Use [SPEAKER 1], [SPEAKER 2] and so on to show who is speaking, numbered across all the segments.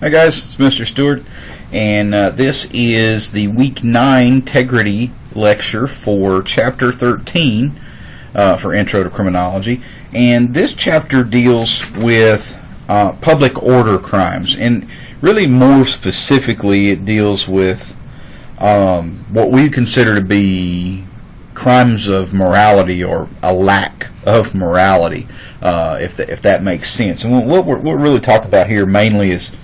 [SPEAKER 1] Hi guys, it's Mr. Stewart, and this is the Week 9 Integrity Lecture for Chapter 13 for Intro to Criminology. And this chapter deals with public order crimes, and really more specifically it deals with what we consider to be crimes of morality or a lack of morality, if that makes sense. And what we're really talking about here mainly is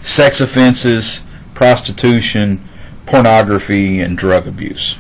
[SPEAKER 1] sex offenses, prostitution, pornography, and drug abuse.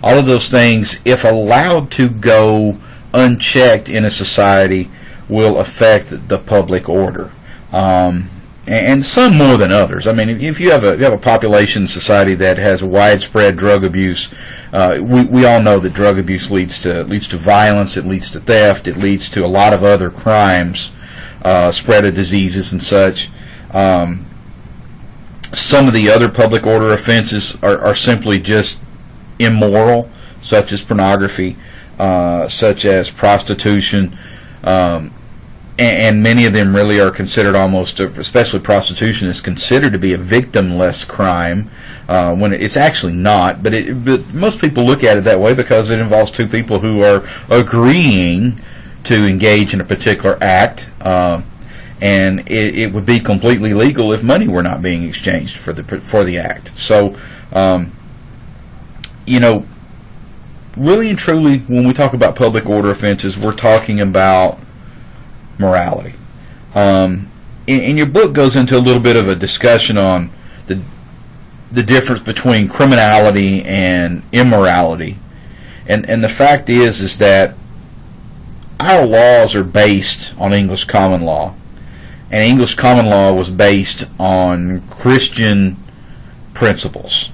[SPEAKER 1] All of those things, if allowed to go unchecked in a society, will affect the public order. And some more than others. I mean, if you have a population society that has widespread drug abuse, we all know that drug abuse leads to violence, it leads to theft, it leads to a lot of other crimes, spread of diseases and such. Some of the other public order offenses are simply just immoral, such as pornography, such as prostitution, and many of them really are considered almost, especially prostitution, is considered to be a victimless crime when it's actually not. But most people look at it that way because it involves two people who are agreeing to engage in a particular act, and it would be completely legal if money were not being exchanged for the act. So, really and truly, when we talk about public order offenses, we're talking about morality. And your book goes into a little bit of a discussion on the difference between criminality and immorality. And the fact is that our laws are based on English common law. And English common law was based on Christian principles.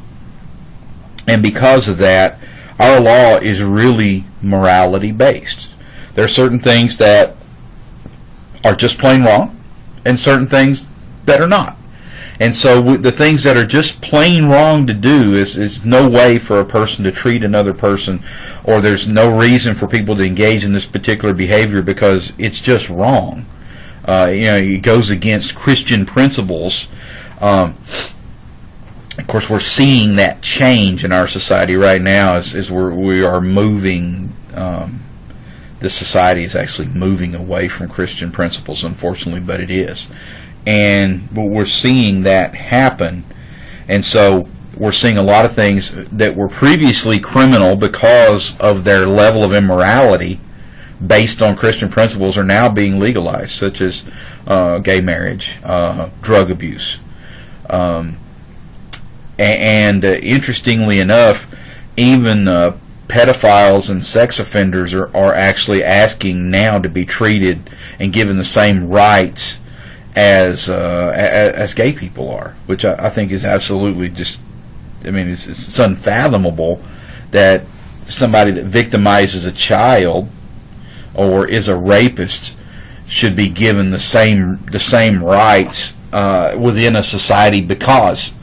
[SPEAKER 1] And because of that, our law is really morality based. There are certain things that are just plain wrong, and certain things that are not. And so the things that are just plain wrong to do is no way for a person to treat another person, or there's no reason for people to engage in this particular behavior because it's just wrong. It goes against Christian principles. Of course, we're seeing that change in our society right now as we are moving. This society is actually moving away from Christian principles, unfortunately, but it is. And we're seeing that happen. And so we're seeing a lot of things that were previously criminal because of their level of immorality based on Christian principles are now being legalized, such as gay marriage, drug abuse. And interestingly enough, even pedophiles and sex offenders are actually asking now to be treated and given the same rights as gay people are, which I think is absolutely just, it's unfathomable that somebody that victimizes a child or is a rapist should be given the same rights within a society because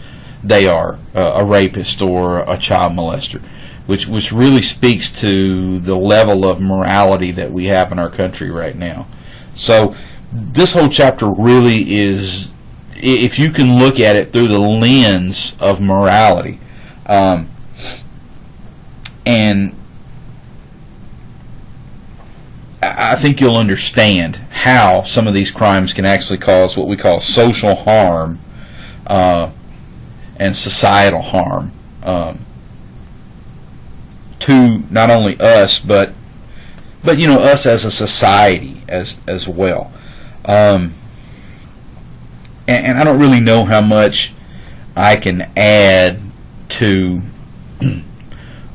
[SPEAKER 1] they are a rapist or a child molester. Which really speaks to the level of morality that we have in our country right now. So this whole chapter really is, if you can look at it through the lens of morality, and I think you'll understand how some of these crimes can actually cause what we call social harm and societal harm. To not only us, but us as a society as well. And I don't really know how much I can add to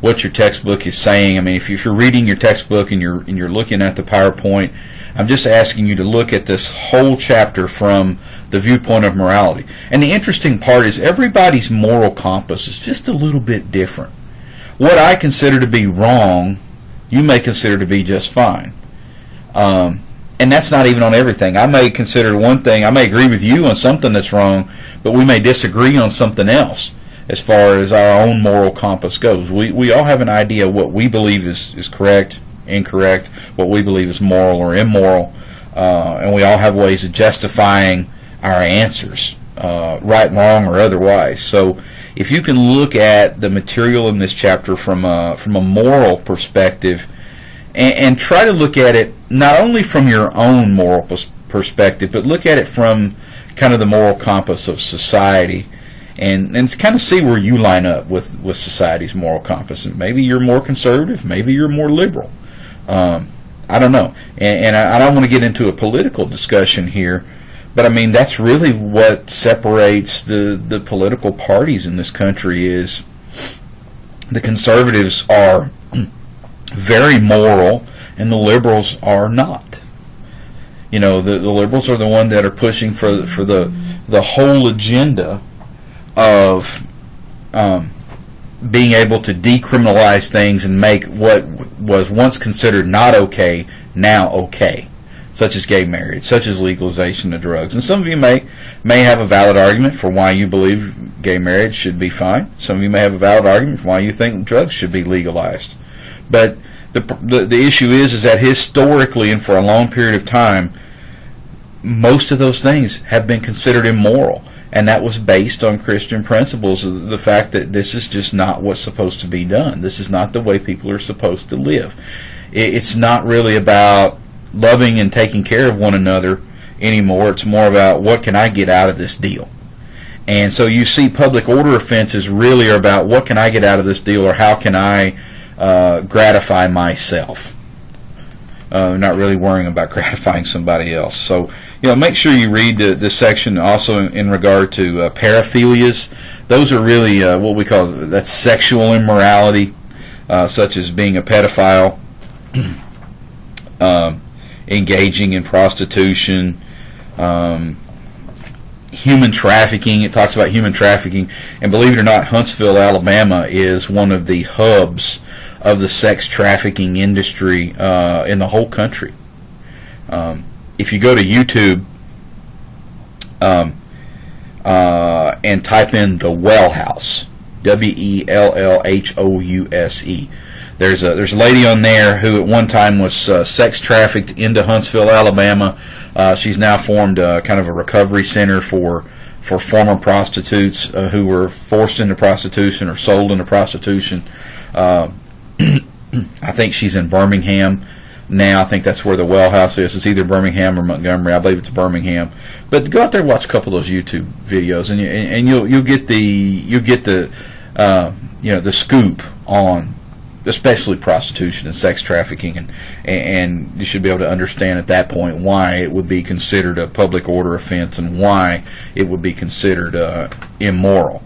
[SPEAKER 1] what your textbook is saying. I mean, if you're reading your textbook and you're looking at the PowerPoint, I'm just asking you to look at this whole chapter from the viewpoint of morality. And the interesting part is everybody's moral compass is just a little bit different. What I consider to be wrong, you may consider to be just fine. And that's not even on everything. I may consider one thing, I may agree with you on something that's wrong, but we may disagree on something else as far as our own moral compass goes. We all have an idea of what we believe is correct, incorrect, what we believe is moral or immoral, and we all have ways of justifying our answers. right, wrong, or otherwise. So if you can look at the material in this chapter from a moral perspective, and try to look at it not only from your own moral perspective, but look at it from kind of the moral compass of society, and kind of see where you line up with society's moral compass. And maybe you're more conservative, maybe you're more liberal. I don't know. And I don't want to get into a political discussion here, but I mean, that's really what separates the political parties in this country. Is the conservatives are very moral, and the liberals are not. You know, the liberals are the one that are pushing for the whole agenda of being able to decriminalize things and make what was once considered not okay now okay, such as gay marriage, such as legalization of drugs. And some of you may have a valid argument for why you believe gay marriage should be fine. Some of you may have a valid argument for why you think drugs should be legalized. But the issue is that historically and for a long period of time, most of those things have been considered immoral, and that was based on Christian principles, the fact that this is just not what's supposed to be done. This is not the way people are supposed to live. It's not really about loving and taking care of one another anymore. It's more about, what can I get out of this deal? And so you see public order offenses really are about, what can I get out of this deal, or how can I gratify myself? Not really worrying about gratifying somebody else. So, make sure you read this section also in regard to paraphilias. Those are really what we call, that's sexual immorality, such as being a pedophile, engaging in prostitution, human trafficking. It talks about human trafficking, and believe it or not, Huntsville, Alabama is one of the hubs of the sex trafficking industry in the whole country. If you go to YouTube and type in the Well House, WELLHOUSE, there's a lady on there who at one time was sex trafficked into Huntsville, Alabama. She's now formed kind of a recovery center for former prostitutes who were forced into prostitution or sold into prostitution. I think she's in Birmingham now. I think that's where the Well House is. It's either Birmingham or Montgomery. I believe it's Birmingham. But go out there and watch a couple of those YouTube videos, and you'll get the the scoop on especially prostitution and sex trafficking, and you should be able to understand at that point why it would be considered a public order offense and why it would be considered immoral.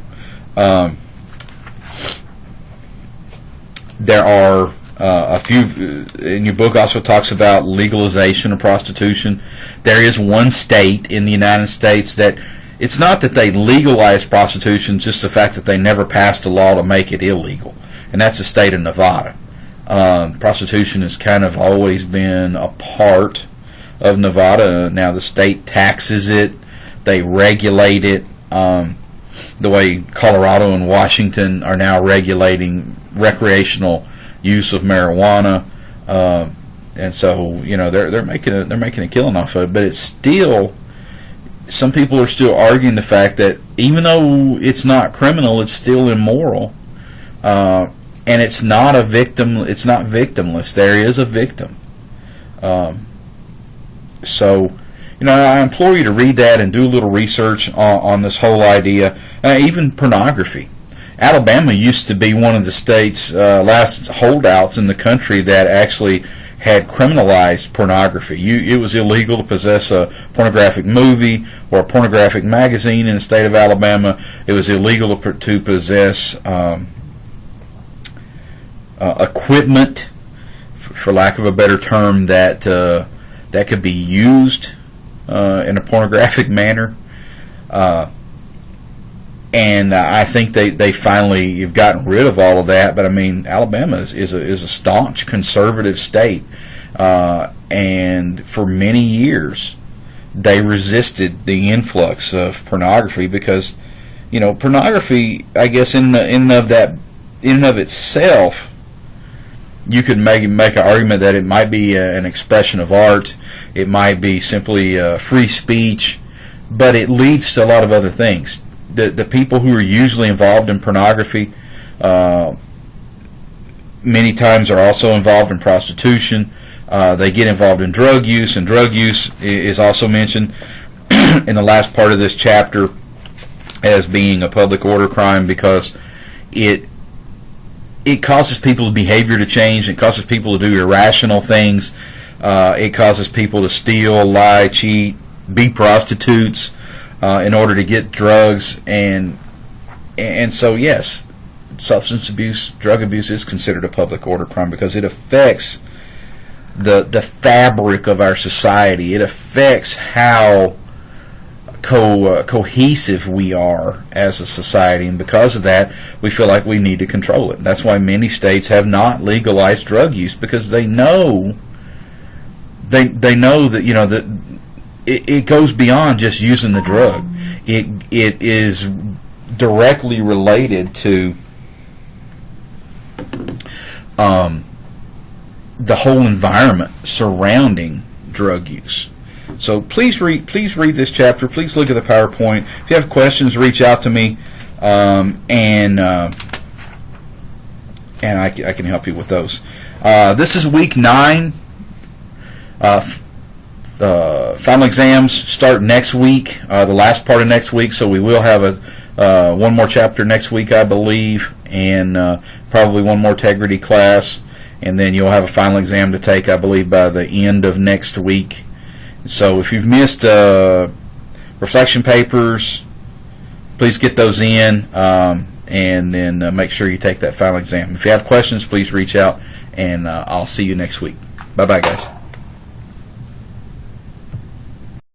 [SPEAKER 1] There are a few, in your book also talks about legalization of prostitution. There is one state in the United States that, it's not that they legalized prostitution, just the fact that they never passed a law to make it illegal, and that's the state of Nevada. Prostitution has kind of always been a part of Nevada. Now the state taxes it, they regulate it, the way Colorado and Washington are now regulating recreational use of marijuana, and so they're making a killing off of it. But it's still, some people are still arguing the fact that even though it's not criminal, it's still immoral, and it's not victimless. There is a victim. So I implore you to read that and do a little research on this whole idea. Even pornography. Alabama used to be one of the state's last holdouts in the country that actually had criminalized pornography. It was illegal to possess a pornographic movie or a pornographic magazine in the state of Alabama. It was illegal to possess equipment, for lack of a better term, that could be used in a pornographic manner. And I think they finally have gotten rid of all of that. But I mean, Alabama is a staunch conservative state, and for many years they resisted the influx of pornography because, pornography, I guess in and of itself, you could make an argument that it might be an expression of art. It might be simply free speech. but it leads to a lot of other things. The people who are usually involved in pornography many times are also involved in prostitution. They get involved in drug use, and drug use is also mentioned in the last part of this chapter as being a public order crime, because it causes people's behavior to change. It causes people to do irrational things. It causes people to steal, lie, cheat, be prostitutes in order to get drugs, and so yes, substance abuse, drug abuse is considered a public order crime because it affects the fabric of our society. It affects how cohesive we are as a society, and because of that, we feel like we need to control it. That's why many states have not legalized drug use, because they know that that it goes beyond just using the drug. It is directly related to the whole environment surrounding drug use. So please read this chapter. Please look at the PowerPoint. If you have questions, reach out to me, and I can help you with those. This is week 9. Final exams start next week, the last part of next week. So we will have one more chapter next week, I believe, and probably one more integrity class, and then you'll have a final exam to take, I believe, by the end of next week. So if you've missed reflection papers, please get those in, and then make sure you take that final exam. If you have questions, please reach out, and I'll see you next week. Bye-bye, guys.